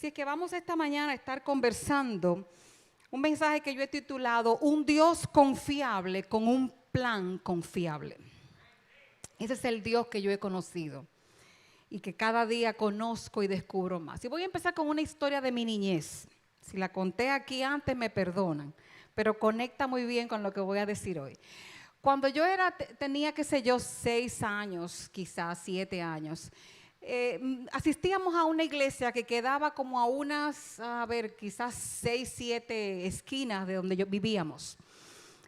Así es que vamos esta mañana a estar conversando un mensaje que yo he titulado Un Dios confiable con un plan confiable. Ese es el Dios que yo he conocido y que cada día conozco y descubro más. Y voy a empezar con una historia de mi niñez. Si la conté aquí antes me perdonan, pero conecta muy bien con lo que voy a decir hoy. Cuando yo tenía, qué sé yo, 6 años, quizás 7 años, asistíamos a una iglesia que quedaba como a unas, quizás 6, 7 esquinas de donde vivíamos.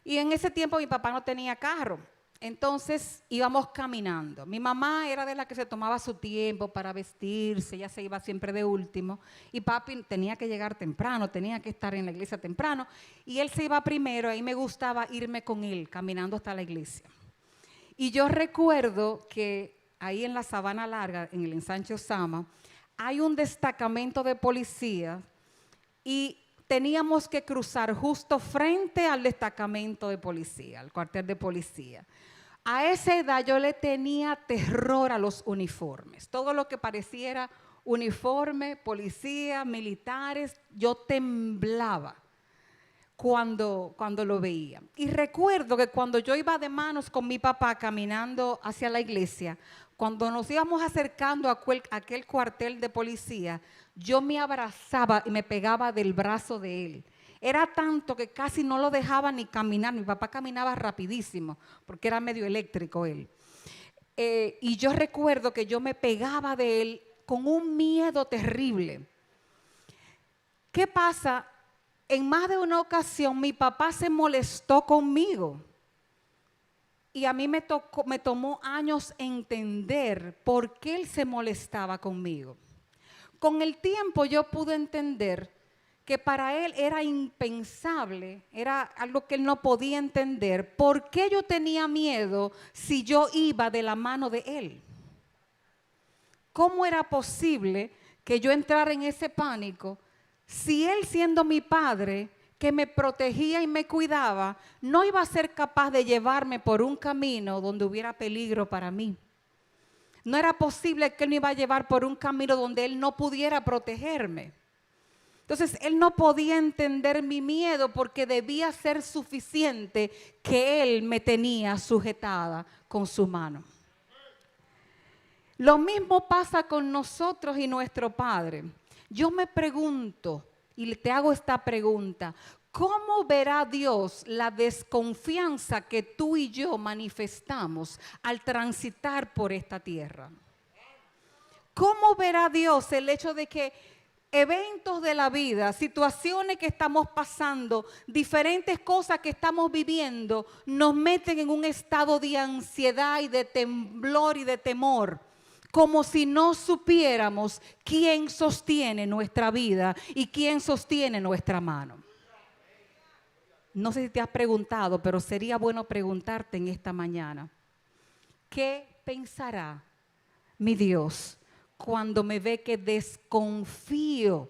Y en ese tiempo mi papá no tenía carro, entonces íbamos caminando. Mi mamá era de la que se tomaba su tiempo para vestirse, ella se iba siempre de último. Y papi tenía que llegar temprano, tenía que estar en la iglesia temprano. Y él se iba primero, y me gustaba irme con él, caminando hasta la iglesia. Y yo recuerdo que ahí en la Sabana Larga, en el ensanche Osama, hay un destacamento de policía y teníamos que cruzar justo frente al destacamento de policía, al cuartel de policía. A esa edad yo le tenía terror a los uniformes. Todo lo que pareciera uniforme, policía, militares, yo temblaba cuando lo veía. Y recuerdo que cuando yo iba de manos con mi papá caminando hacia la iglesia, cuando nos íbamos acercando a aquel cuartel de policía, yo me abrazaba y me pegaba del brazo de él. Era tanto que casi no lo dejaba ni caminar. Mi papá caminaba rapidísimo porque era medio eléctrico él. Y yo recuerdo que yo me pegaba de él con un miedo terrible. ¿Qué pasa? En más de una ocasión mi papá se molestó conmigo. Y a mí me tomó años entender por qué él se molestaba conmigo. Con el tiempo yo pude entender que para él era impensable, era algo que él no podía entender, por qué yo tenía miedo si yo iba de la mano de él. ¿Cómo era posible que yo entrara en ese pánico si él, siendo mi padre, que me protegía y me cuidaba, no iba a ser capaz de llevarme por un camino donde hubiera peligro para mí? No era posible que él me iba a llevar por un camino donde él no pudiera protegerme. Entonces, él no podía entender mi miedo porque debía ser suficiente que él me tenía sujetada con su mano. Lo mismo pasa con nosotros y nuestro Padre. Yo me pregunto, y te hago esta pregunta: ¿cómo verá Dios la desconfianza que tú y yo manifestamos al transitar por esta tierra? ¿Cómo verá Dios el hecho de que eventos de la vida, situaciones que estamos pasando, diferentes cosas que estamos viviendo, nos meten en un estado de ansiedad y de temblor y de temor? Como si no supiéramos quién sostiene nuestra vida y quién sostiene nuestra mano. No sé si te has preguntado, pero sería bueno preguntarte en esta mañana: ¿qué pensará mi Dios cuando me ve que desconfío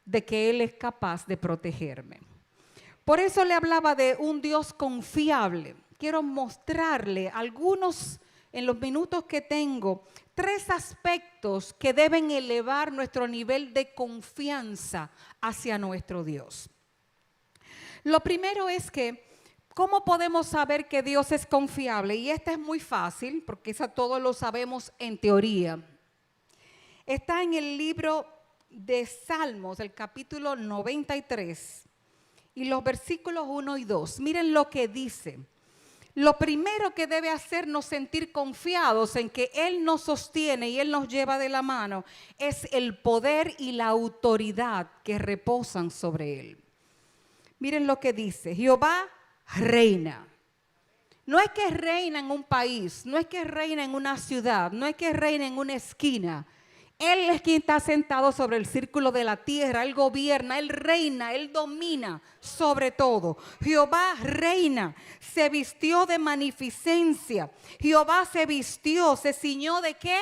de que Él es capaz de protegerme? Por eso le hablaba de un Dios confiable. Quiero mostrarle en los minutos que tengo, 3 aspectos que deben elevar nuestro nivel de confianza hacia nuestro Dios. Lo primero es que, ¿cómo podemos saber que Dios es confiable? Y es muy fácil, porque eso todos lo sabemos en teoría. Está en el libro de Salmos, el capítulo 93, y los versículos 1 y 2. Miren lo que dice. Lo primero que debe hacernos sentir confiados en que Él nos sostiene y Él nos lleva de la mano es el poder y la autoridad que reposan sobre Él. Miren lo que dice: Jehová reina. No es que reina en un país, no es que reina en una ciudad, no es que reina en una esquina. Él es quien está sentado sobre el círculo de la tierra. Él gobierna, Él reina, Él domina sobre todo. Jehová reina, se vistió de magnificencia. Jehová se vistió, se ciñó ¿de qué?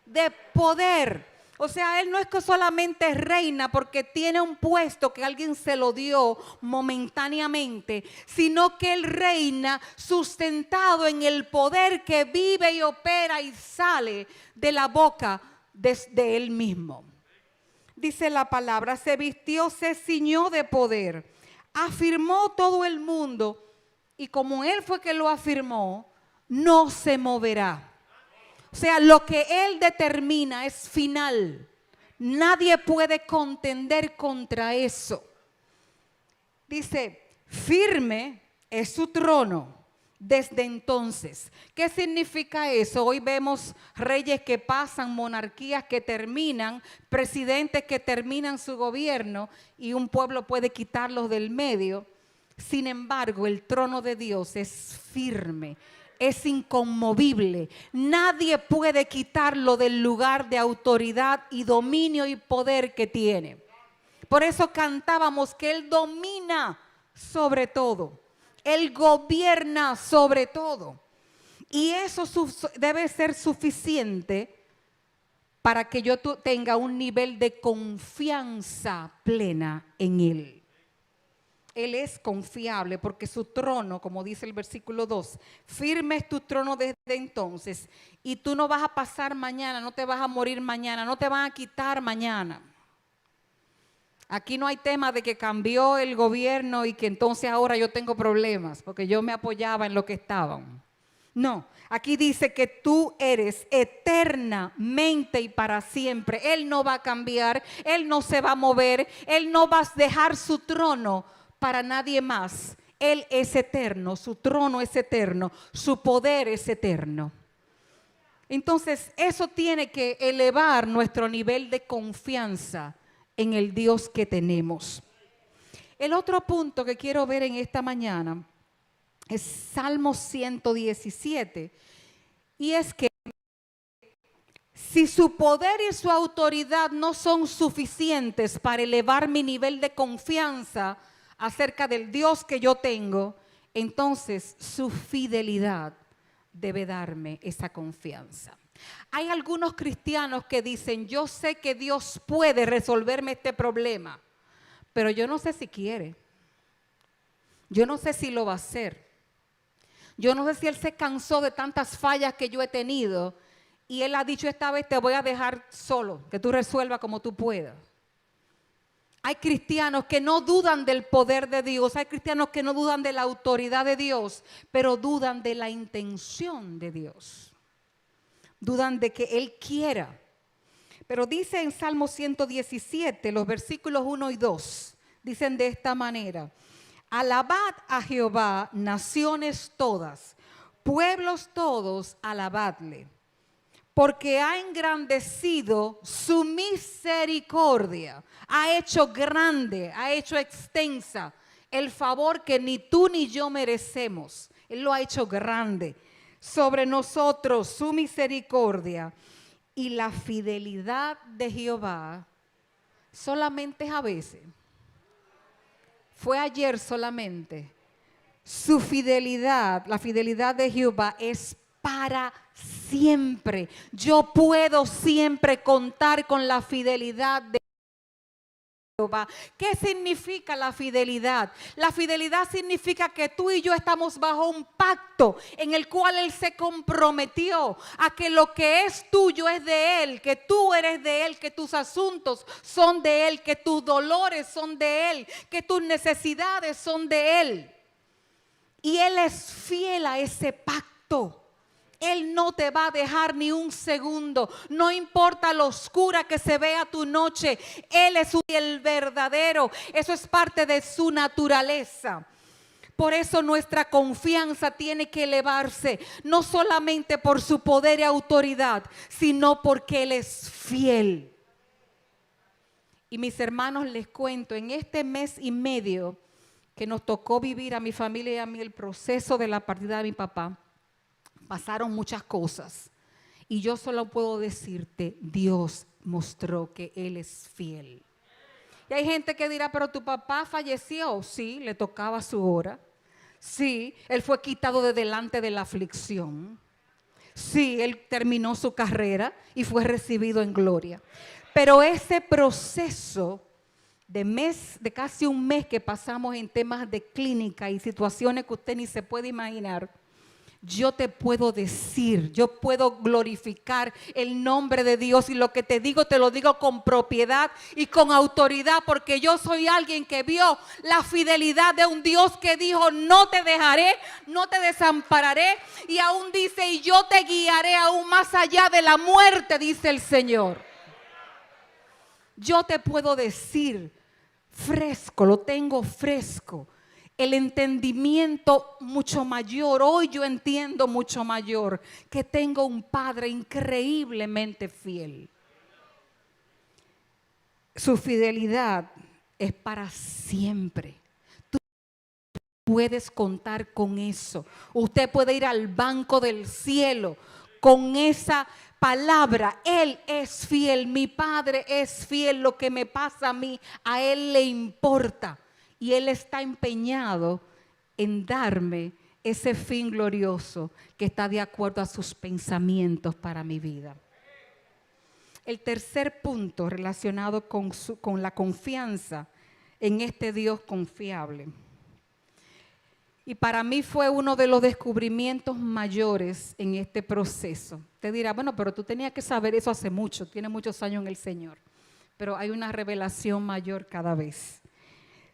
De poder. O sea, Él no es que solamente reina porque tiene un puesto que alguien se lo dio momentáneamente, sino que Él reina sustentado en el poder que vive y opera y sale de la boca de Él mismo. dice la palabra, se vistió, se ciñó de poder, afirmó todo el mundo y como Él fue que lo afirmó, no se moverá. O sea, lo que Él determina es final. Nadie puede contender contra eso. Dice, firme es su trono desde entonces. ¿Qué significa eso? Hoy vemos reyes que pasan, monarquías que terminan, presidentes que terminan su gobierno y un pueblo puede quitarlos del medio. Sin embargo, el trono de Dios es firme, es inconmovible. Nadie puede quitarlo del lugar de autoridad y dominio y poder que tiene. Por eso cantábamos que Él domina sobre todo. Él gobierna sobre todo. Y eso debe ser suficiente para que yo tenga un nivel de confianza plena en Él. Él es confiable porque su trono, como dice el versículo 2, firme es tu trono desde entonces. Y tú no vas a pasar mañana, no te vas a morir mañana, no te van a quitar mañana. Aquí no hay tema de que cambió el gobierno y que entonces ahora yo tengo problemas porque yo me apoyaba en lo que estaban. No, aquí dice que tú eres eternamente y para siempre. Él no va a cambiar, Él no se va a mover, Él no va a dejar su trono para nadie más. Él es eterno, su trono es eterno, su poder es eterno. Entonces eso tiene que elevar nuestro nivel de confianza en el Dios que tenemos. El otro punto que quiero ver en esta mañana es Salmo 117. Y es que si su poder y su autoridad no son suficientes para elevar mi nivel de confianza acerca del Dios que yo tengo, entonces su fidelidad debe darme esa confianza. Hay algunos cristianos que dicen, yo sé que Dios puede resolverme este problema, pero yo no sé si quiere. Yo no sé si lo va a hacer. Yo no sé si Él se cansó de tantas fallas que yo he tenido y Él ha dicho esta vez te voy a dejar solo, que tú resuelvas como tú puedas. Hay cristianos que no dudan del poder de Dios, hay cristianos que no dudan de la autoridad de Dios, pero dudan de la intención de Dios. Dudan de que Él quiera. Pero dice en Salmo 117, los versículos 1 y 2, dicen de esta manera: alabad a Jehová, naciones todas, pueblos todos, alabadle, porque ha engrandecido su misericordia, ha hecho grande, ha hecho extensa el favor que ni tú ni yo merecemos. Él lo ha hecho grande sobre nosotros, su misericordia. Y la fidelidad de Jehová solamente es a veces. Fue ayer solamente. Su fidelidad, la fidelidad de Jehová es para siempre. Yo puedo siempre contar con la fidelidad de Jehová. ¿Qué significa la fidelidad? La fidelidad significa que tú y yo estamos bajo un pacto en el cual Él se comprometió a que lo que es tuyo es de Él, que tú eres de Él, que tus asuntos son de Él, que tus dolores son de Él, que tus necesidades son de Él. Y Él es fiel a ese pacto. Él no te va a dejar ni un segundo. No importa lo oscura que se vea tu noche. Él es el verdadero. Eso es parte de su naturaleza. Por eso nuestra confianza tiene que elevarse. No solamente por su poder y autoridad, sino porque Él es fiel. Y mis hermanos, les cuento, en este mes y medio que nos tocó vivir a mi familia y a mí el proceso de la partida de mi papá, pasaron muchas cosas y yo solo puedo decirte, Dios mostró que Él es fiel. Y hay gente que dirá, pero tu papá falleció. Sí, le tocaba su hora. Sí, Él fue quitado de delante de la aflicción. Sí, Él terminó su carrera y fue recibido en gloria. Pero ese proceso de casi un mes que pasamos en temas de clínica y situaciones que usted ni se puede imaginar, yo te puedo decir, yo puedo glorificar el nombre de Dios, y lo que te digo te lo digo con propiedad y con autoridad, porque yo soy alguien que vio la fidelidad de un Dios que dijo: no te dejaré, no te desampararé, y aún dice: y yo te guiaré aún más allá de la muerte, dice el Señor. Yo te puedo decir fresco, lo tengo fresco, el entendimiento mucho mayor. Hoy yo entiendo mucho mayor que tengo un Padre increíblemente fiel. Su fidelidad es para siempre. Tú puedes contar con eso. Usted puede ir al banco del cielo con esa palabra: Él es fiel, mi Padre es fiel, lo que me pasa a mí, a Él le importa. Y Él está empeñado en darme ese fin glorioso que está de acuerdo a sus pensamientos para mi vida. El tercer punto relacionado con la confianza en este Dios confiable. Y para mí fue uno de los descubrimientos mayores en este proceso. Te dirá: bueno, pero tú tenías que saber eso hace mucho, tiene muchos años en el Señor. Pero hay una revelación mayor cada vez.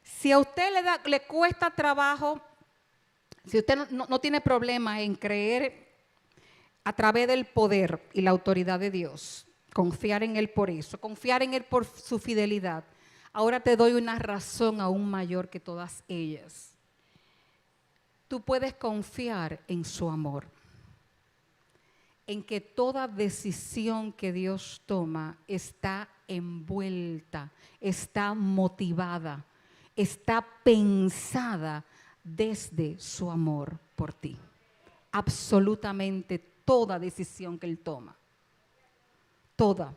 Si a usted le cuesta trabajo, si usted no tiene problema en creer a través del poder y la autoridad de Dios, confiar en Él por eso, confiar en Él por su fidelidad, ahora te doy una razón aún mayor que todas ellas. Tú puedes confiar en su amor, en que toda decisión que Dios toma está envuelta, está motivada, está pensada desde su amor por ti. Absolutamente toda decisión que Él toma. Toda.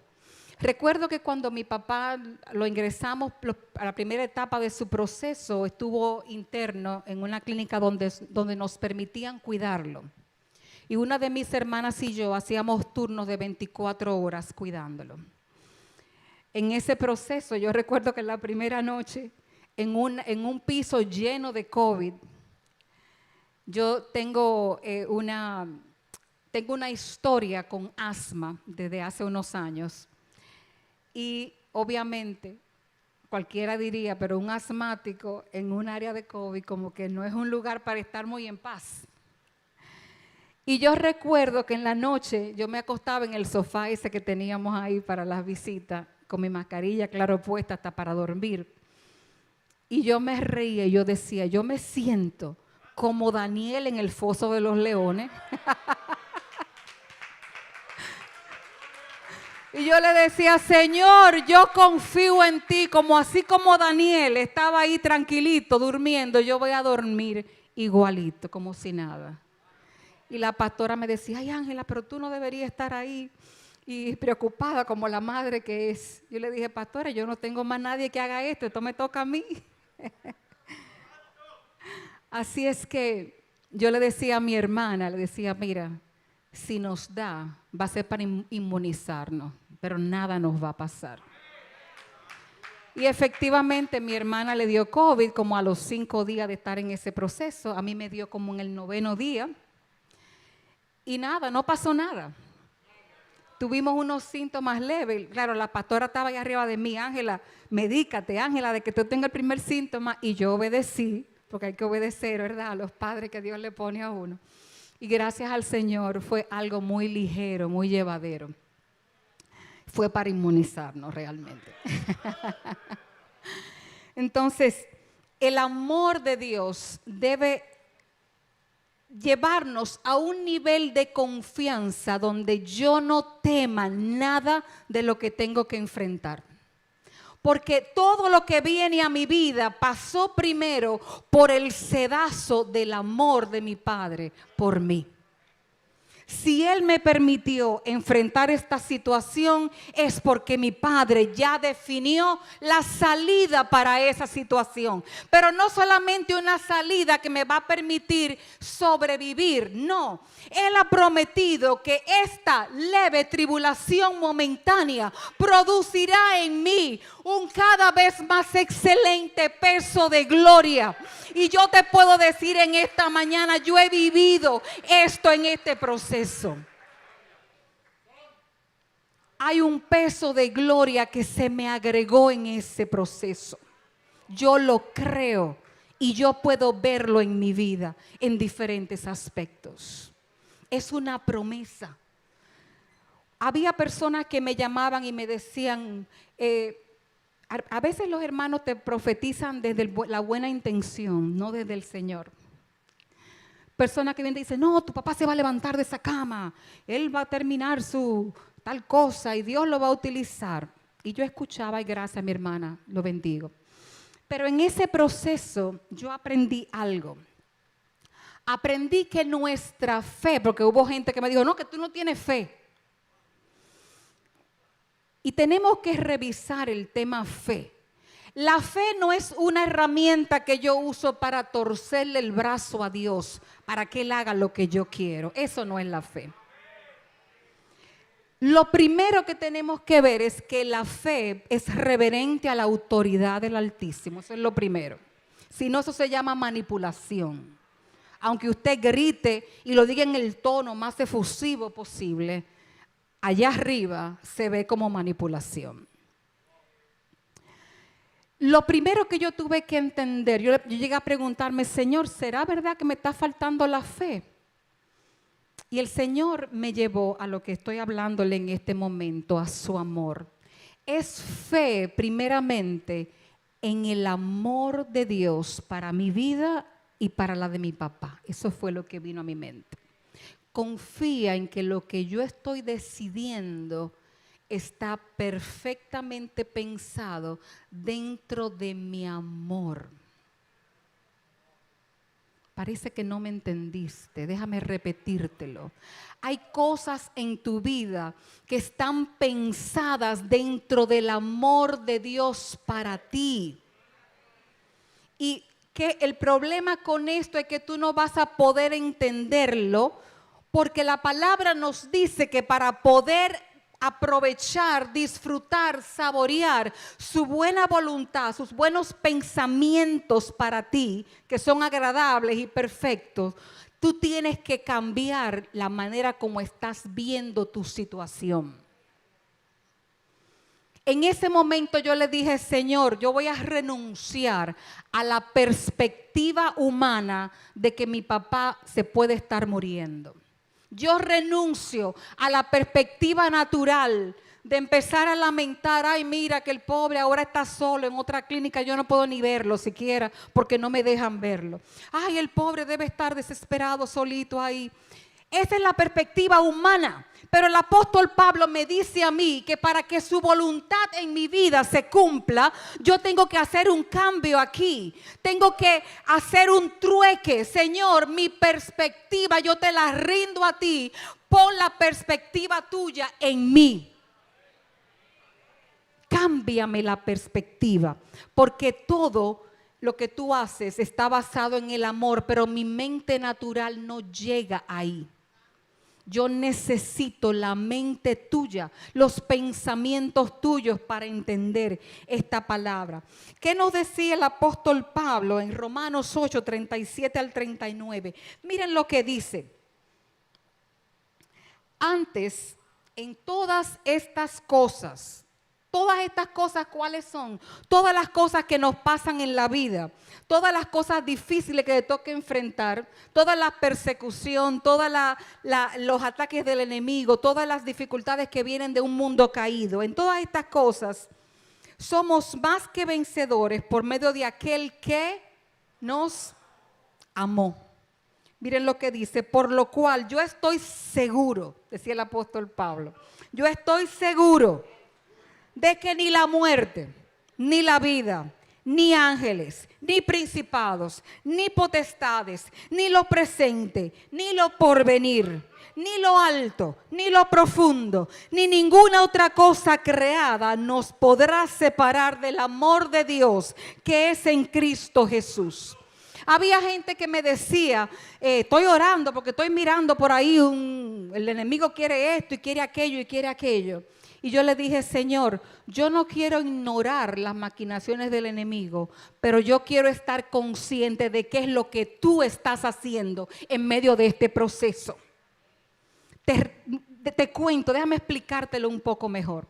Recuerdo que cuando mi papá lo ingresamos a la primera etapa de su proceso, estuvo interno en una clínica donde nos permitían cuidarlo. Y una de mis hermanas y yo hacíamos turnos de 24 horas cuidándolo. En ese proceso, yo recuerdo que la primera noche, en un piso lleno de COVID, yo tengo una historia con asma desde hace unos años. Y obviamente, cualquiera diría: pero un asmático en un área de COVID como que no es un lugar para estar muy en paz. Y yo recuerdo que en la noche yo me acostaba en el sofá ese que teníamos ahí para las visitas, con mi mascarilla, claro, puesta hasta para dormir. Y yo me reía y yo decía: yo me siento como Daniel en el foso de los leones. Y yo le decía: Señor, yo confío en ti, como así como Daniel estaba ahí tranquilito durmiendo, yo voy a dormir igualito, como si nada. Y la pastora me decía: ay, Ángela, pero tú no deberías estar ahí y preocupada como la madre que es. Yo le dije: pastora, yo no tengo más nadie que haga esto me toca a mí. Así es que yo le decía a mi hermana, le decía: mira, si nos da, va a ser para inmunizarnos, pero nada nos va a pasar. Y efectivamente mi hermana le dio COVID como a los 5 días de estar en ese proceso. A mí me dio como en el 9º día. Y nada, no pasó nada. Tuvimos unos síntomas leves. Claro, la pastora estaba ahí arriba de mí: Ángela, medícate, Ángela, de que tú tengas el primer síntoma. Y yo obedecí, porque hay que obedecer, ¿verdad?, a los padres que Dios le pone a uno. Y gracias al Señor fue algo muy ligero, muy llevadero. Fue para inmunizarnos realmente. Entonces, el amor de Dios debe llevarnos a un nivel de confianza donde yo no tema nada de lo que tengo que enfrentar. Porque todo lo que viene a mi vida pasó primero por el sedazo del amor de mi Padre por mí. Si Él me permitió enfrentar esta situación, es porque mi Padre ya definió la salida para esa situación. Pero no solamente una salida que me va a permitir sobrevivir, no. Él ha prometido que esta leve tribulación momentánea producirá en mí un cada vez más excelente peso de gloria. Y yo te puedo decir en esta mañana, yo he vivido esto en este proceso. Hay un peso de gloria que se me agregó en ese proceso. Yo lo creo y yo puedo verlo en mi vida en diferentes aspectos. Es una promesa. Había personas que me llamaban y me decían, a veces los hermanos te profetizan desde la buena intención, no desde el Señor. Personas que vienen y dicen, no, tu papá se va a levantar de esa cama, él va a terminar su tal cosa y Dios lo va a utilizar. Y yo escuchaba, y gracias mi hermana, lo bendigo. Pero en ese proceso yo aprendí algo. Aprendí que nuestra fe, porque hubo gente que me dijo, no, que tú no tienes fe. Y tenemos que revisar el tema fe. La fe no es una herramienta que yo uso para torcerle el brazo a Dios, para que Él haga lo que yo quiero. Eso no es la fe. Lo primero que tenemos que ver es que la fe es reverente a la autoridad del Altísimo. Eso es lo primero. Si no, eso se llama manipulación. Aunque usted grite y lo diga en el tono más efusivo posible, allá arriba se ve como manipulación. Lo primero que yo tuve que entender, yo llegué a preguntarme, Señor, ¿será verdad que me está faltando la fe? Y el Señor me llevó a lo que estoy hablándole en este momento, a su amor. Es fe primeramente en el amor de Dios para mi vida y para la de mi papá. Eso fue lo que vino a mi mente. Confía en que lo que yo estoy decidiendo está perfectamente pensado dentro de mi amor. Parece que no me entendiste, déjame repetírtelo. Hay cosas en tu vida que están pensadas dentro del amor de Dios para ti. Y que el problema con esto es que tú no vas a poder entenderlo, porque la palabra nos dice que para poder aprovechar, disfrutar, saborear su buena voluntad, sus buenos pensamientos para ti, que son agradables y perfectos, tú tienes que cambiar la manera como estás viendo tu situación. En ese momento yo le dije, Señor, yo voy a renunciar a la perspectiva humana de que mi papá se puede estar muriendo. Yo renuncio a la perspectiva natural de empezar a lamentar, ay mira que el pobre ahora está solo en otra clínica, yo no puedo ni verlo siquiera porque no me dejan verlo. Ay, el pobre debe estar desesperado solito ahí. Esa es la perspectiva humana. Pero el apóstol Pablo me dice a mí que para que su voluntad en mi vida se cumpla, yo tengo que hacer un cambio aquí. Tengo que hacer un trueque. Señor, mi perspectiva yo te la rindo a ti. Pon la perspectiva tuya en mí. Cámbiame la perspectiva, porque todo lo que tú haces está basado en el amor, pero mi mente natural no llega ahí. Yo necesito la mente tuya, los pensamientos tuyos para entender esta palabra. ¿Qué nos decía el apóstol Pablo en Romanos 8, 37 al 39? Miren lo que dice. Antes, en todas estas cosas, ¿cuáles son? Todas las cosas que nos pasan en la vida, todas las cosas difíciles que te toca enfrentar, toda la persecución, todos los ataques del enemigo, todas las dificultades que vienen de un mundo caído. En todas estas cosas somos más que vencedores por medio de aquel que nos amó. Miren lo que dice, por lo cual yo estoy seguro, decía el apóstol Pablo, yo estoy seguro de que ni la muerte, ni la vida, ni ángeles, ni principados, ni potestades, ni lo presente, ni lo porvenir, ni lo alto, ni lo profundo, ni ninguna otra cosa creada nos podrá separar del amor de Dios que es en Cristo Jesús. Había gente que me decía, estoy orando porque estoy mirando por ahí, el enemigo quiere esto y quiere aquello y quiere aquello. Y yo le dije, Señor, yo no quiero ignorar las maquinaciones del enemigo, pero yo quiero estar consciente de qué es lo que tú estás haciendo en medio de este proceso. Te cuento, déjame explicártelo un poco mejor.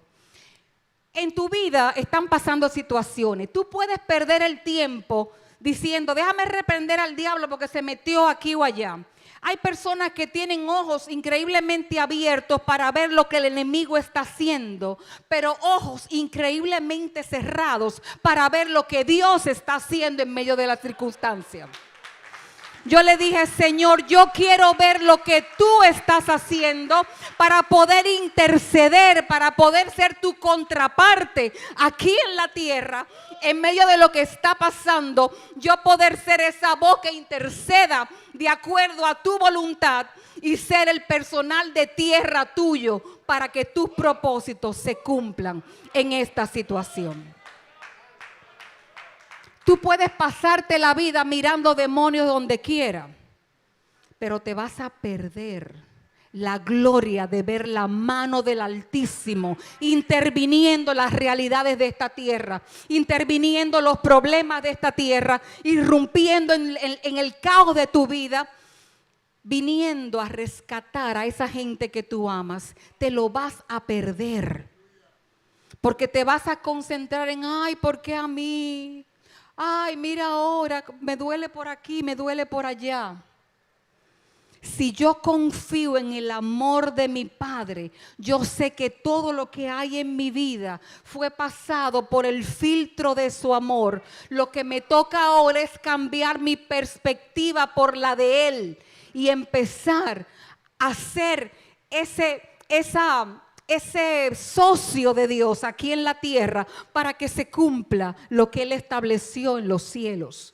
En tu vida están pasando situaciones. Tú puedes perder el tiempo diciendo, déjame reprender al diablo porque se metió aquí o allá. Hay personas que tienen ojos increíblemente abiertos para ver lo que el enemigo está haciendo, pero ojos increíblemente cerrados para ver lo que Dios está haciendo en medio de las circunstancias. Yo le dije, Señor, yo quiero ver lo que tú estás haciendo para poder interceder, para poder ser tu contraparte aquí en la tierra, en medio de lo que está pasando. Yo poder ser esa voz que interceda de acuerdo a tu voluntad y ser el personal de tierra tuyo para que tus propósitos se cumplan en esta situación. Tú puedes pasarte la vida mirando demonios donde quiera, pero te vas a perder la gloria de ver la mano del Altísimo interviniendo en las realidades de esta tierra, interviniendo los problemas de esta tierra, irrumpiendo en el caos de tu vida, viniendo a rescatar a esa gente que tú amas. Te lo vas a perder, porque te vas a concentrar en, ay, ¿por qué a mí? Ay, mira ahora, me duele por aquí, me duele por allá. Si yo confío en el amor de mi Padre, yo sé que todo lo que hay en mi vida fue pasado por el filtro de su amor. Lo que me toca ahora es cambiar mi perspectiva por la de Él y empezar a ser ese socio de Dios aquí en la tierra para que se cumpla lo que Él estableció en los cielos.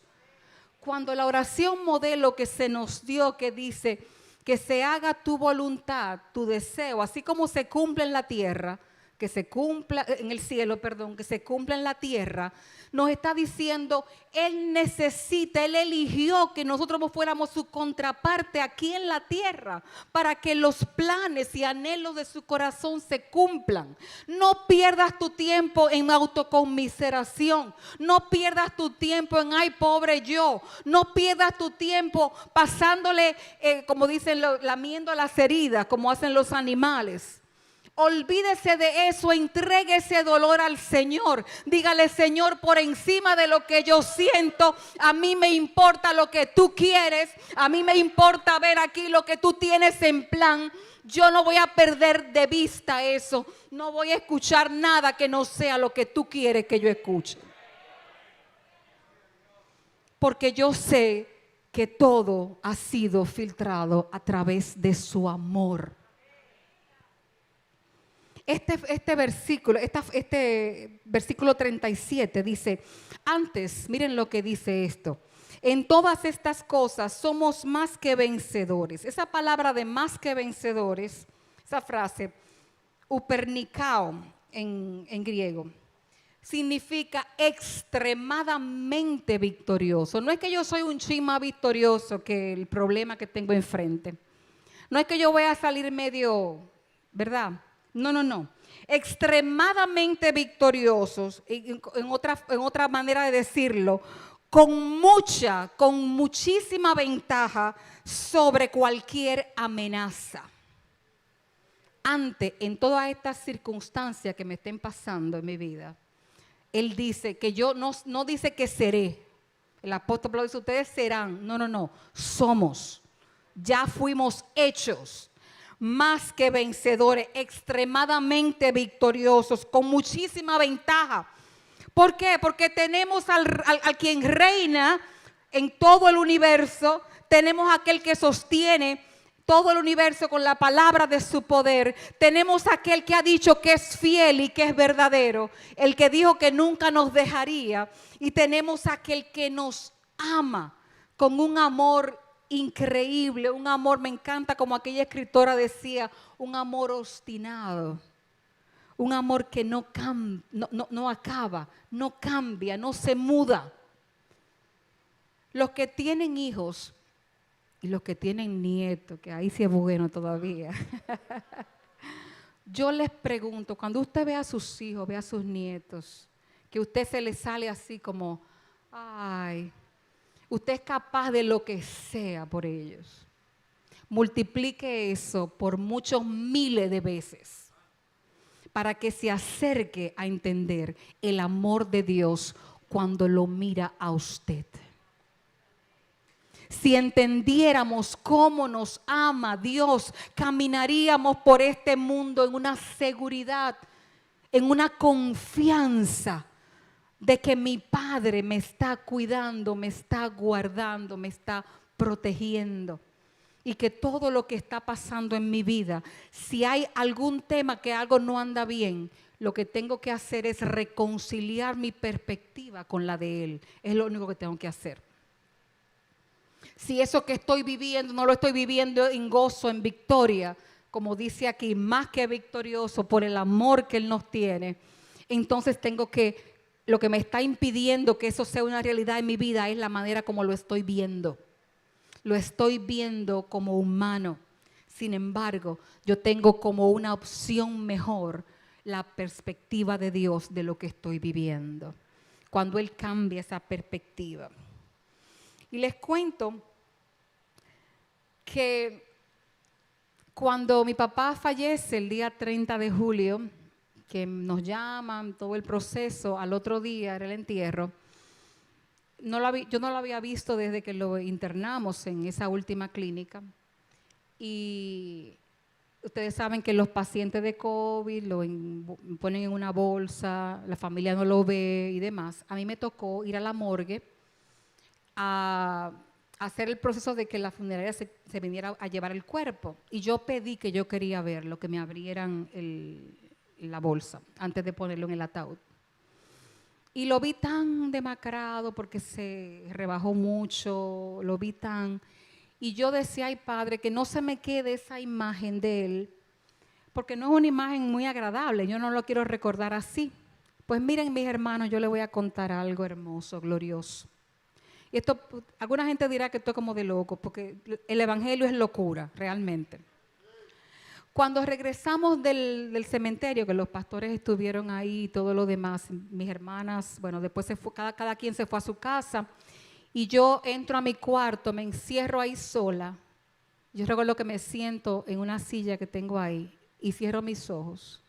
Cuando la oración modelo que se nos dio, que dice que se haga tu voluntad, tu deseo, así como se cumple en la tierra, que se cumpla en el cielo, perdón, que se cumpla en la tierra, nos está diciendo, Él necesita, Él eligió que nosotros fuéramos su contraparte aquí en la tierra para que los planes y anhelos de su corazón se cumplan. No pierdas tu tiempo en autoconmiseración, no pierdas tu tiempo en ay pobre yo, no pierdas tu tiempo pasándole, como dicen, lamiendo las heridas como hacen los animales. Olvídese de eso, entregue ese dolor al Señor. Dígale, Señor, por encima de lo que yo siento, a mí me importa lo que tú quieres, a mí me importa ver aquí lo que tú tienes en plan. Yo no voy a perder de vista eso, no voy a escuchar nada que no sea lo que tú quieres que yo escuche. Porque yo sé que todo ha sido filtrado a través de su amor. Este versículo 37 dice, antes, miren lo que dice esto, en todas estas cosas somos más que vencedores. Esa palabra de más que vencedores, esa frase, upernikao en griego, significa extremadamente victorioso. No es que yo soy un chin más victorioso que el problema que tengo enfrente. No es que yo voy a salir medio, ¿verdad? No. Extremadamente victoriosos, en otra manera de decirlo, con muchísima ventaja sobre cualquier amenaza. En todas estas circunstancias que me estén pasando en mi vida, Él dice que yo no dice que seré. El apóstol Pablo dice, ustedes serán. No, somos. Ya fuimos hechos más que vencedores, extremadamente victoriosos, con muchísima ventaja. ¿Por qué? Porque tenemos al quien reina en todo el universo, tenemos aquel que sostiene todo el universo con la palabra de su poder, tenemos aquel que ha dicho que es fiel y que es verdadero, el que dijo que nunca nos dejaría, y tenemos aquel que nos ama con un amor increíble, un amor, me encanta como aquella escritora decía, un amor obstinado, un amor que no acaba, no cambia, no se muda. Los que tienen hijos y los que tienen nietos, que ahí sí es bueno todavía, Yo les pregunto, cuando usted ve a sus hijos, ve a sus nietos, que usted se le sale así como, ay, usted es capaz de lo que sea por ellos. Multiplique eso por muchos miles de veces para que se acerque a entender el amor de Dios cuando lo mira a usted. Si entendiéramos cómo nos ama Dios, caminaríamos por este mundo en una seguridad, en una confianza de que mi Padre me está cuidando, me está guardando, me está protegiendo. Y que todo lo que está pasando en mi vida, si hay algún tema que algo no anda bien, lo que tengo que hacer es reconciliar mi perspectiva con la de Él. Es lo único que tengo que hacer. Si eso que estoy viviendo no lo estoy viviendo en gozo, en victoria, como dice aquí, más que victorioso por el amor que Él nos tiene, entonces tengo que, lo que me está impidiendo que eso sea una realidad en mi vida es la manera como lo estoy viendo. Lo estoy viendo como humano. Sin embargo, yo tengo como una opción mejor la perspectiva de Dios de lo que estoy viviendo. Cuando Él cambia esa perspectiva. Y les cuento que cuando mi papá fallece el día 30 de julio, que nos llaman, todo el proceso, al otro día era el entierro, yo no lo había visto desde que lo internamos en esa última clínica. Y ustedes saben que los pacientes de COVID lo ponen en una bolsa, la familia no lo ve y demás. A mí me tocó ir a la morgue a hacer el proceso de que la funeraria se viniera a llevar el cuerpo. Y yo pedí que yo quería verlo, que me abrieran la bolsa antes de ponerlo en el ataúd. Y lo vi tan demacrado porque se rebajó mucho, lo vi tan... Y yo decía, ay Padre, que no se me quede esa imagen de él, porque no es una imagen muy agradable, yo no lo quiero recordar así. Pues miren mis hermanos, yo les voy a contar algo hermoso, glorioso. Y esto, alguna gente dirá que esto es como de loco, porque el evangelio es locura, realmente. Cuando regresamos del cementerio, que los pastores estuvieron ahí y todo lo demás, mis hermanas, bueno, después se fue, cada quien se fue a su casa, y yo entro a mi cuarto, me encierro ahí sola. Yo recuerdo que me siento en una silla que tengo ahí y cierro mis ojos.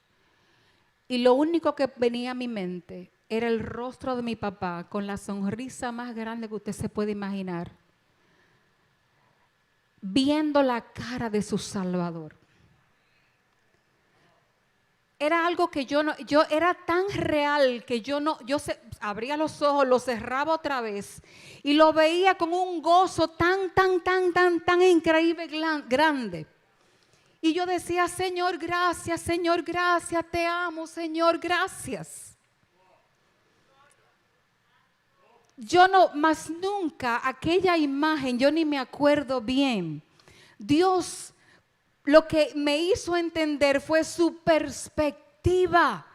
Y lo único que venía a mi mente era el rostro de mi papá con la sonrisa más grande que usted se puede imaginar, viendo la cara de su Salvador. Era algo que yo era tan real que yo abría los ojos, los cerraba otra vez y lo veía con un gozo tan increíble, grande. Y yo decía, Señor, gracias, te amo, Señor, gracias. Yo más nunca aquella imagen, yo ni me acuerdo bien. Dios lo que me hizo entender fue su perspectiva.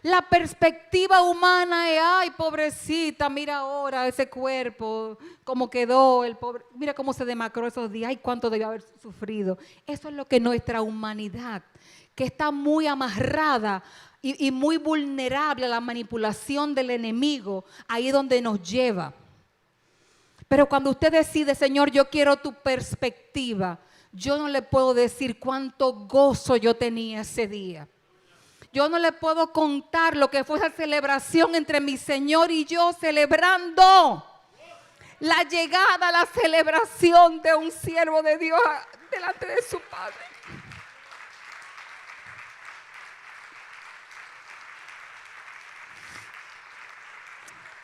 La perspectiva humana es, ay, pobrecita, mira ahora ese cuerpo, cómo quedó, el pobre, mira cómo se demacró esos días, ay, cuánto debió haber sufrido. Eso es lo que nuestra humanidad, que está muy amarrada y muy vulnerable a la manipulación del enemigo, ahí es donde nos lleva. Pero cuando usted decide, Señor, yo quiero tu perspectiva, yo no le puedo decir cuánto gozo yo tenía ese día. Yo no le puedo contar lo que fue esa celebración entre mi Señor y yo, celebrando la llegada, la celebración de un siervo de Dios delante de su Padre.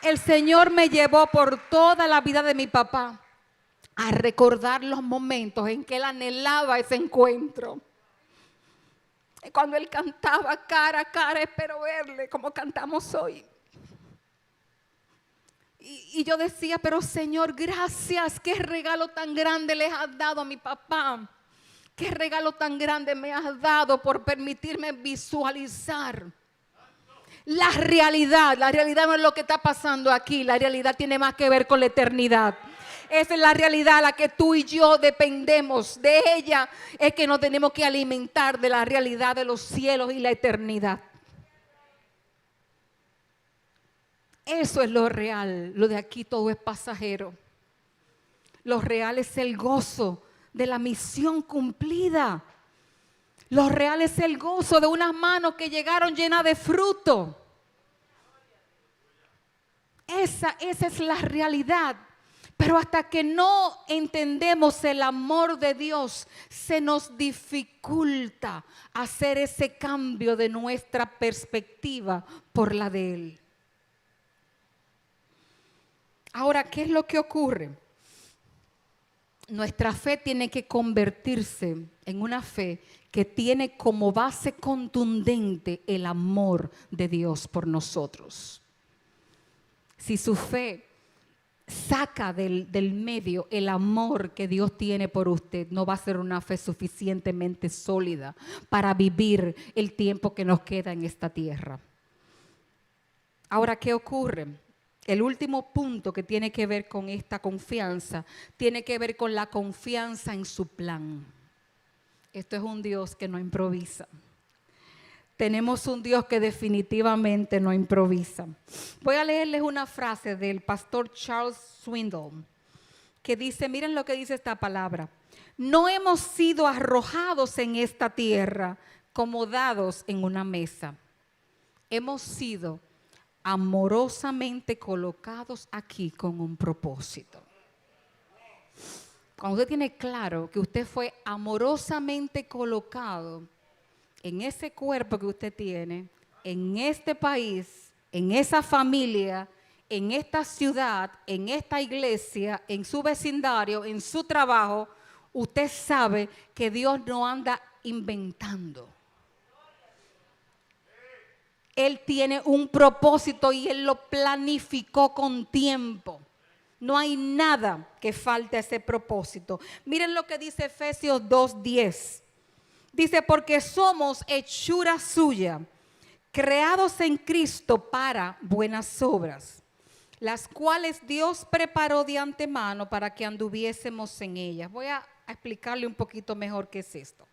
El Señor me llevó por toda la vida de mi papá a recordar los momentos en que Él anhelaba ese encuentro. Cuando Él cantaba cara a cara, espero verle, como cantamos hoy. Y yo decía, pero Señor, gracias, qué regalo tan grande les has dado a mi papá. Qué regalo tan grande me has dado por permitirme visualizar La realidad no es lo que está pasando aquí, la realidad tiene más que ver con la eternidad. Esa es la realidad a la que tú y yo dependemos. De ella es que nos tenemos que alimentar, de la realidad de los cielos y la eternidad. Eso es lo real. Lo de aquí todo es pasajero. Lo real es el gozo de la misión cumplida. Lo real es el gozo de unas manos que llegaron llenas de fruto. Esa es la realidad. Pero hasta que no entendemos el amor de Dios, se nos dificulta hacer ese cambio de nuestra perspectiva por la de Él. Ahora, ¿qué es lo que ocurre? Nuestra fe tiene que convertirse en una fe que tiene como base contundente el amor de Dios por nosotros. Si su fe saca del medio el amor que Dios tiene por usted, no va a ser una fe suficientemente sólida para vivir el tiempo que nos queda en esta tierra. Ahora, ¿qué ocurre? El último punto que tiene que ver con esta confianza, tiene que ver con la confianza en su plan. Esto es un Dios que no improvisa. Tenemos un Dios que definitivamente no improvisa. Voy a leerles una frase del pastor Charles Swindoll que dice, miren lo que dice esta palabra: no hemos sido arrojados en esta tierra como dados en una mesa. Hemos sido amorosamente colocados aquí con un propósito. Cuando usted tiene claro que usted fue amorosamente colocado en ese cuerpo que usted tiene, en este país, en esa familia, en esta ciudad, en esta iglesia, en su vecindario, en su trabajo, usted sabe que Dios no anda inventando. Él tiene un propósito y Él lo planificó con tiempo. No hay nada que falte a ese propósito. Miren lo que dice Efesios 2:10. Dice, porque somos hechura suya, creados en Cristo para buenas obras, las cuales Dios preparó de antemano para que anduviésemos en ellas. Voy a explicarle un poquito mejor qué es esto.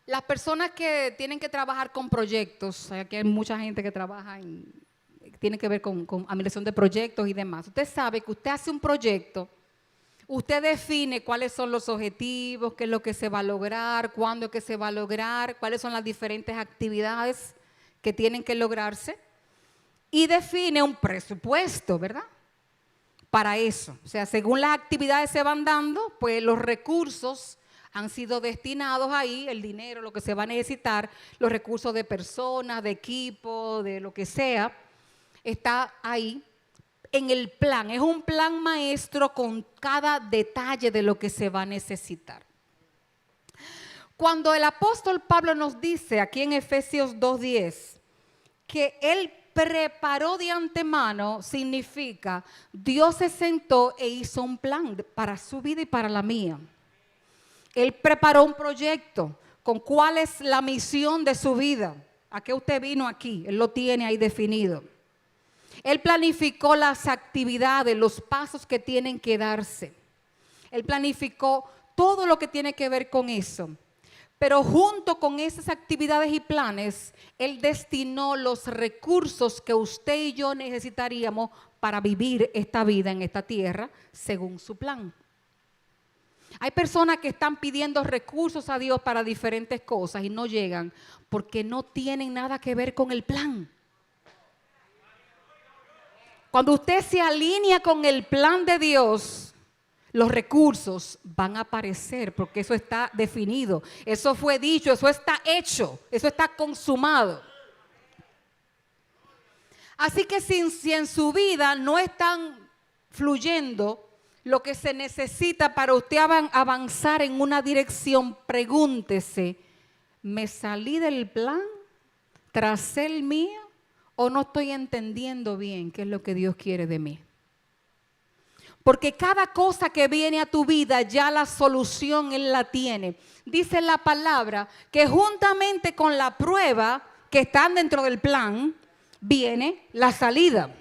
Las personas que tienen que trabajar con proyectos, aquí hay mucha gente que trabaja tiene que ver con administración de proyectos y demás. Usted sabe que usted hace un proyecto, usted define cuáles son los objetivos, qué es lo que se va a lograr, cuándo es que se va a lograr, cuáles son las diferentes actividades que tienen que lograrse y define un presupuesto, ¿verdad? Para eso. O sea, según las actividades se van dando, pues los recursos han sido destinados ahí, el dinero, lo que se va a necesitar, los recursos de personas, de equipo, de lo que sea, está ahí en el plan. Es un plan maestro con cada detalle de lo que se va a necesitar. Cuando el apóstol Pablo nos dice aquí en Efesios 2:10 que él preparó de antemano, significa Dios se sentó e hizo un plan para su vida y para la mía. Él preparó un proyecto con cuál es la misión de su vida. ¿A qué usted vino aquí? Él lo tiene ahí definido. Él planificó las actividades, los pasos que tienen que darse. Él planificó todo lo que tiene que ver con eso. Pero junto con esas actividades y planes, Él destinó los recursos que usted y yo necesitaríamos para vivir esta vida en esta tierra según su plan. Hay personas que están pidiendo recursos a Dios para diferentes cosas y no llegan porque no tienen nada que ver con el plan. Cuando usted se alinea con el plan de Dios, los recursos van a aparecer porque eso está definido, eso fue dicho, eso está hecho, eso está consumado. Así que si en su vida no están fluyendo lo que se necesita para usted avanzar en una dirección, pregúntese, ¿me salí del plan? ¿Tracé el mío? ¿O no estoy entendiendo bien qué es lo que Dios quiere de mí? Porque cada cosa que viene a tu vida, ya la solución Él la tiene. Dice la palabra que juntamente con la prueba que están dentro del plan, viene la salida.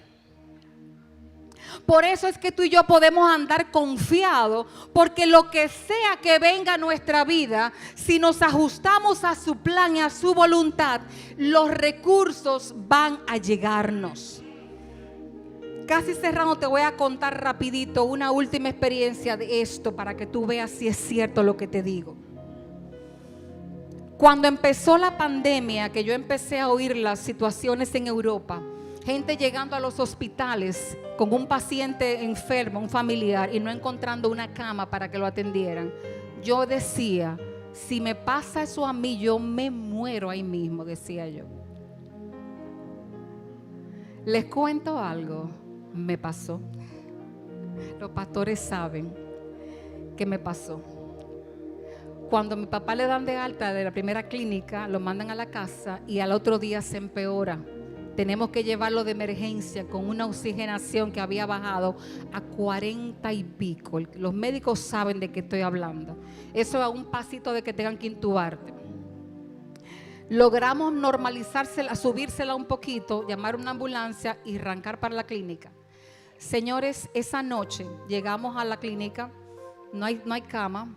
Por eso es que tú y yo podemos andar confiados, porque lo que sea que venga a nuestra vida, si nos ajustamos a su plan y a su voluntad, los recursos van a llegarnos. Casi cerrando, te voy a contar rapidito una última experiencia de esto para que tú veas si es cierto lo que te digo. Cuando empezó la pandemia, que yo empecé a oír las situaciones en Europa, gente llegando a los hospitales con un paciente enfermo, un familiar, y no encontrando una cama para que lo atendieran. Yo decía, si me pasa eso a mí, yo me muero ahí mismo, decía yo. Les cuento algo, me pasó. Los pastores saben que me pasó. Cuando a mi papá le dan de alta de la primera clínica, lo mandan a la casa y al otro día se empeora. Tenemos que llevarlo de emergencia con una oxigenación que había bajado a 40 y pico. Los médicos saben de qué estoy hablando. Eso es a un pasito de que tengan que intubarte. Logramos normalizársela, subírsela un poquito, llamar una ambulancia y arrancar para la clínica. Señores, esa noche llegamos a la clínica, no hay cama.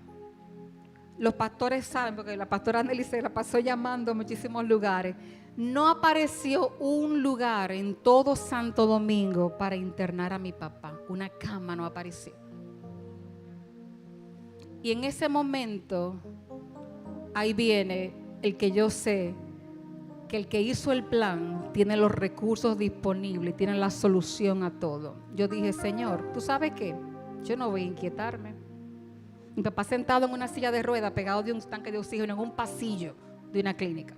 Los pastores saben, porque la pastora Anneli se la pasó llamando a muchísimos lugares. No apareció un lugar en todo Santo Domingo para internar a mi papá. Una cama no apareció. Y en ese momento, ahí viene el que yo sé que el que hizo el plan tiene los recursos disponibles, tiene la solución a todo. Yo dije, Señor, ¿tú sabes qué? Yo no voy a inquietarme. Mi papá sentado en una silla de ruedas, pegado de un tanque de oxígeno en un pasillo de una clínica.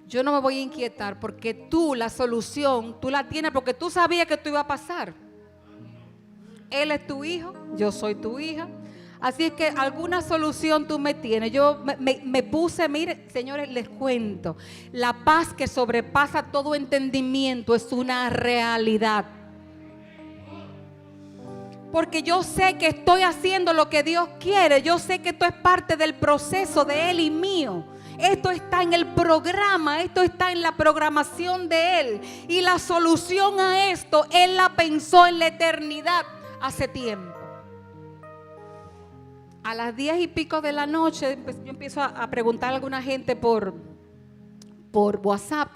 Yo no me voy a inquietar porque tú la solución, tú la tienes porque tú sabías que esto iba a pasar. Él es tu hijo, yo soy tu hija. Así es que alguna solución tú me tienes. Yo me puse, mire, señores, les cuento. La paz que sobrepasa todo entendimiento es una realidad. Porque yo sé que estoy haciendo lo que Dios quiere. Yo sé que esto es parte del proceso de Él y mío. Esto está en el programa, esto está en la programación de Él. Y la solución a esto, Él la pensó en la eternidad hace tiempo. A las 10 y pico de la noche, yo empiezo a preguntar a alguna gente por WhatsApp.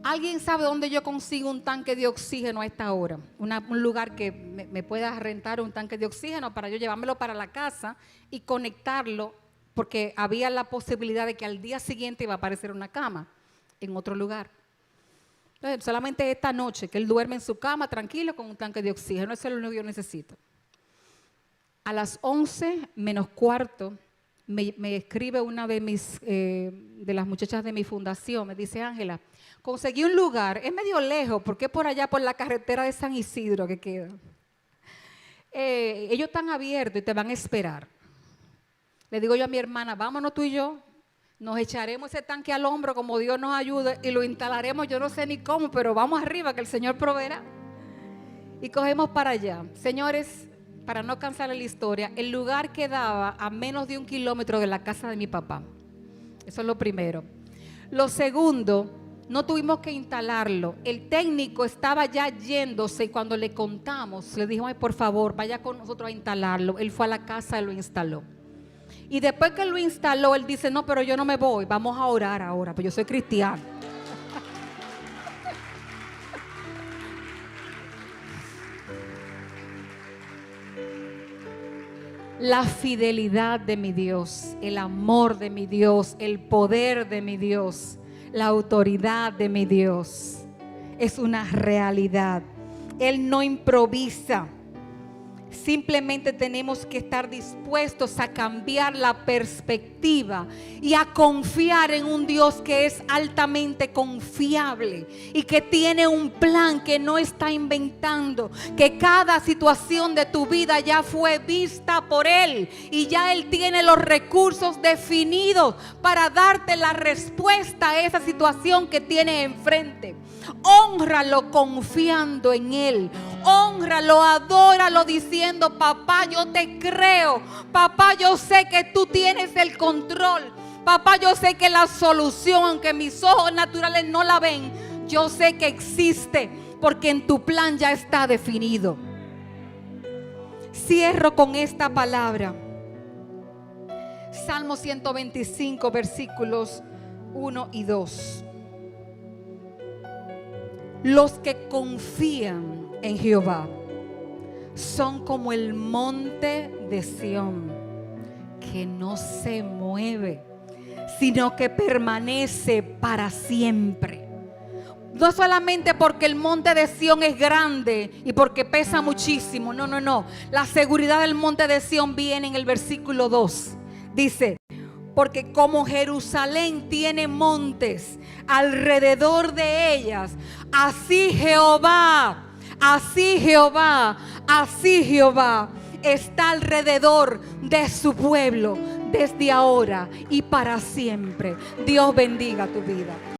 ¿Alguien sabe dónde yo consigo un tanque de oxígeno a esta hora? Un lugar que me pueda rentar un tanque de oxígeno para yo llevármelo para la casa y conectarlo, porque había la posibilidad de que al día siguiente iba a aparecer una cama en otro lugar. Entonces, solamente esta noche, que él duerme en su cama tranquilo con un tanque de oxígeno, eso es lo único que yo necesito. A las 11 menos cuarto, me escribe una de las muchachas de mi fundación, me dice, Ángela, conseguí un lugar, es medio lejos, porque es por allá por la carretera de San Isidro que queda. Ellos están abiertos y te van a esperar. Le digo yo a mi hermana, vámonos tú y yo, nos echaremos ese tanque al hombro como Dios nos ayude y lo instalaremos, yo no sé ni cómo, pero vamos arriba que el Señor proveerá. Y cogemos para allá. Señores, para no cansar la historia, el lugar quedaba a menos de 1 kilómetro de la casa de mi papá. Eso es lo primero. Lo segundo, no tuvimos que instalarlo. El técnico estaba ya yéndose y cuando le contamos, le dijimos, ay, por favor, vaya con nosotros a instalarlo. Él fue a la casa y lo instaló. Y después que lo instaló, él dice, no, pero yo no me voy, vamos a orar ahora, pues yo soy cristiano. La fidelidad de mi Dios, el amor de mi Dios, el poder de mi Dios, la autoridad de mi Dios es una realidad. Él no improvisa. Simplemente tenemos que estar dispuestos a cambiar la perspectiva y a confiar en un Dios que es altamente confiable y que tiene un plan que no está inventando, que cada situación de tu vida ya fue vista por Él y ya Él tiene los recursos definidos para darte la respuesta a esa situación que tienes enfrente. Hónralo confiando en Él. Hónralo, adóralo diciendo, papá, yo te creo. Papá, yo sé que tú tienes el control. Papá, yo sé que la solución, aunque mis ojos naturales no la ven, yo sé que existe, porque en tu plan ya está definido. Cierro con esta palabra. Salmo 125, versículos 1 y 2. Los que confían en Jehová son como el monte de Sión, que no se mueve, sino que permanece para siempre. No solamente porque el monte de Sión es grande y porque pesa muchísimo. No. La seguridad del monte de Sión viene en el versículo 2. Dice: porque como Jerusalén tiene montes alrededor de ellas, así Jehová está alrededor de su pueblo, desde ahora y para siempre. Dios bendiga tu vida.